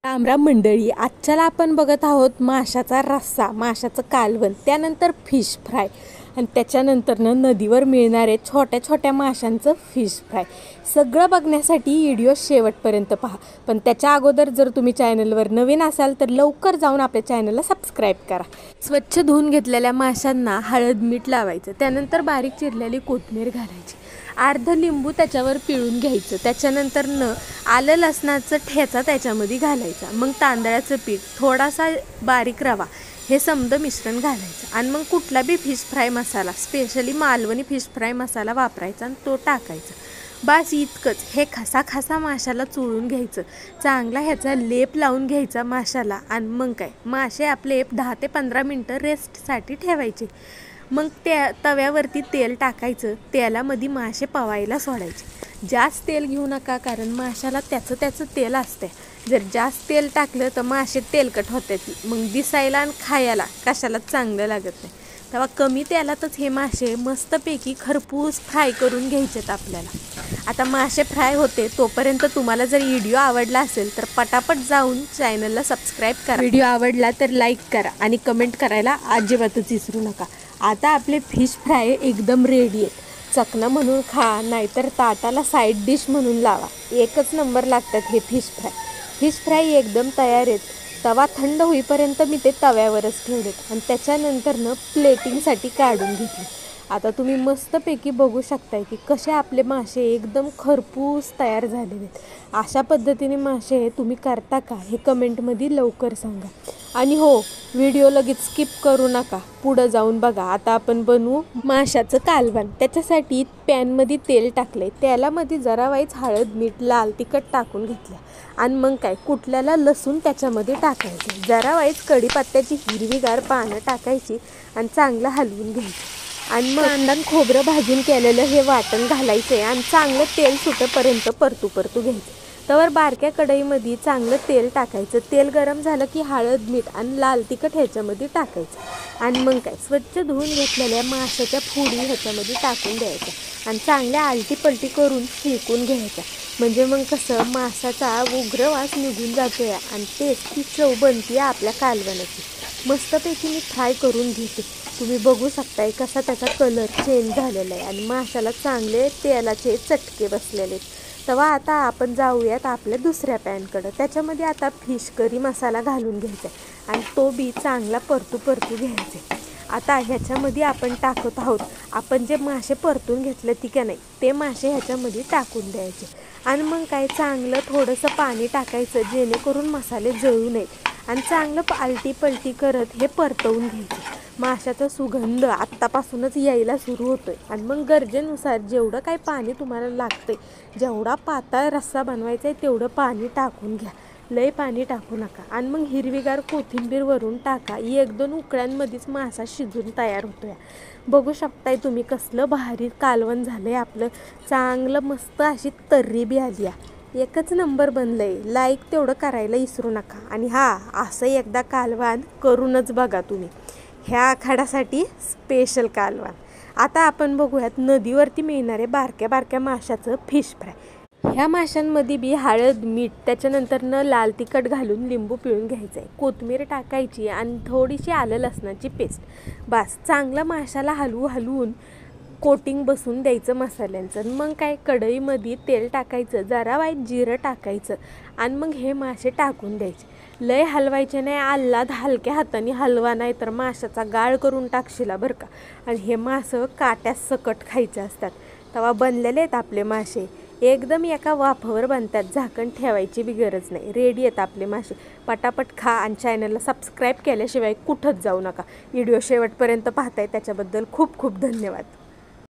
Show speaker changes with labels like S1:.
S1: रामराम मंडळी, आजच्याला आपण बघत आहोत माशाचा रस्सा, माशाचं कालवण, त्यानंतर फिश फ्राय आणि त्याच्यानंतरनं नदीवर मिळणारे छोट्या छोट्या माशांचं फिश फ्राय. सगळं बघण्यासाठी व्हिडिओ शेवटपर्यंत पहा. पण त्याच्या अगोदर जर तुम्ही चॅनलवर नवीन असाल तर लवकर जाऊन आपल्या चॅनलला सबस्क्राईब करा. स्वच्छ धुवून घेतलेल्या माशांना हळद मीठ लावायचं, त्यानंतर बारीक चिरलेली कोथिंबीर घालायची, अर्ध लिंबू त्याच्यावर पिळून घ्यायचं, त्याच्यानंतर आलं लसणाचं ठेचा त्याच्यामध्ये घालायचा, मग तांदळाचं पीठ, थोडासा बारीक रवा, हे समदं मिश्रण घालायचं आणि मग कुठला बी फिश फ्राय मसाला, स्पेशली मालवणी फिश फ्राय मसाला वापरायचा आणि तो टाकायचा. बस इतकंच. हे खसा माशाला चोळून घ्यायचं, चांगला ह्याचा लेप लावून घ्यायचा माशाला आणि मग काय मासे आपले 10 ते 15 मिनटं रेस्टसाठी ठेवायचे. मग त्या तव्यावरती तेल टाकायचं, तेलामध्ये मासे पवायला सोडायचे. जास्त तेल घेऊ नका, कारण माशाला त्याचं तेल असते. जर जास्त तेल टाकलं तर मासे तेलकट होतात, मग दिसायला आणि खायला कशाला चांगलं लागत नाही. तेव्हा कमी तेलातच हे मासे मस्तपैकी खरपूस फ्राय करून घ्यायचेत आपल्याला. आता मासे फ्राय होते तोपर्यंत तुम्हाला जर व्हिडिओ आवडला असेल तर पटापट जाऊन चॅनलला सबस्क्राईब करा. व्हिडिओ आवडला तर लाईक करा आणि कमेंट करायला अजिबातच विसरू नका. आता आपले फिश फ्राय एकदम रेडी आहेत. चकना म्हणून खा, नाहीतर ताटाला साईड डिश म्हणून लावा. एकच नंबर लागतात हे फिश फ्राय. फिश फ्राय एकदम तयार आहेत. तवा थंड होईपर्यंत मी ते तव्यावरच ठेवलेत आणि त्याच्यानंतरनं प्लेटिंगसाठी काढून घेतले. आता तुम्ही मस्तपैकी बघू शकताय की कसे आपले मासे एकदम खरपूस तयार झालेले आहेत. अशा पद्धतीने मासे तुम्ही करता का हे कमेंटमध्ये लवकर सांगा. आणि हो, व्हिडिओ लगेच स्किप करू नका, पुढं जाऊन बघा. आता आपण बनवू माशाचं कालवण. त्याच्यासाठी पॅनमध्ये तेल टाकले, तेलामध्ये जरा वाईच हळद मीठ लाल तिखट टाकून घेतलं आणि मग काय कुटल्याला लसूण त्याच्यामध्ये टाकायचं, जरा वाईच कढीपत्त्याची हिरवीगार पानं टाकायची आणि चांगलं हलवून घ्यायचं. आणि मग कांदा खोबरं भाजून केलेलं हे वाटण घालायचं आणि चांगलं तेल सुटेपर्यंत परतू घ्यायचं. तर बारक्या कढईमध्ये चांगलं तेल टाकायचं. तेल गरम झालं की हळद मीठ आणि लाल तिखट ह्याच्यामध्ये टाकायचं आणि मग काय स्वच्छ धुवून घेतलेल्या माशाच्या फोडी ह्याच्यामध्ये टाकून द्यायच्या आणि चांगल्या आलटी पलटी करून शेकून घ्यायच्या. म्हणजे मग कसं माशाचा उग्र वास निघून जातोय आणि टेस्टी चव बनते आपल्या कालवणाची. मस्तपैकी मी फ्राय करून घेते. तुम्ही बघू शकताय कसा त्याचा कलर चेंज झालेला आहे आणि माशाला चांगले तेलाचे चटके बसलेले आहेत. तेव्हा आता आपण जाऊयात आपल्या दुसऱ्या पॅनकडं. त्याच्यामध्ये आता फिश करी मसाला घालून घ्यायचा आणि तो बी चांगला परतू घ्यायचा. आता ह्याच्यामध्ये आपण टाकत आहोत, आपण जे मासे परतून घेतले ती का नाही, ते मासे ह्याच्यामध्ये टाकून द्यायचे आणि मग काय चांगलं थोडंसं पाणी टाकायचं, जेणेकरून मसाले जळू नयेत आणि चांगलं आलटी पलटी करत हे परतवून घ्यायचं. माशाचा सुगंध आत्तापासूनच यायला सुरू होतोय आणि मग गरजेनुसार जेवढं काय पाणी तुम्हाला लागतंय, जेवढा पातळ रस्सा बनवायचा आहे तेवढं पाणी टाकून घ्या, लय पाणी टाकू नका. आणि मग हिरवीगार कोथिंबीर वरून टाका. 1-2 उकळ्यांमध्येच मासा शिजून तयार होतोय. बघू शकताय तुम्ही कसलं भारी कालवण झालंय आपलं. चांगलं मस्त अशी तर्री बी आली आहे. एकच नंबर बनलंय. लाईक तेवढं करायला विसरू नका आणि असं एकदा कालवण करूनच बघा तुम्ही. ह्या आखाडासाठी स्पेशल कालवण. आता आपण बघूयात नदीवरती मिळणारे बारक्या माशाचं फिश फ्राय. ह्या माशांमध्ये बी हळद मीठ, त्याच्यानंतरनं लाल तिखट घालून लिंबू पिळून घ्यायचं आहे, कोथिंबीर टाकायची आणि थोडीशी आलं लसणाची पेस्ट. बस चांगलं माशाला हलवून कोटिंग बसून द्यायचं मसाल्यांचं. मग काय कढईमध्ये तेल टाकायचं, जरा वाईट जिरं टाकायचं आणि मग हे मासे टाकून द्यायचे. लय हलवायचे नाही, आल्हाद हलक्या हाताने हलवा, नाही तर माशाचा गाळ करून टाकशिला बरं का. आणि हे मासं काट्यास सकट खायचे असतात. तेव्हा बनलेले आहेत आपले मासे, एकदम एका वाफावर बनतात, झाकण ठेवायची बी गरज नाही. रेडी आहेत आपले मासे. पटापट खा आणि चॅनलला सबस्क्राईब केल्याशिवाय कुठंच जाऊ नका. व्हिडिओ शेवटपर्यंत पाहताय त्याच्याबद्दल खूप खूप धन्यवाद.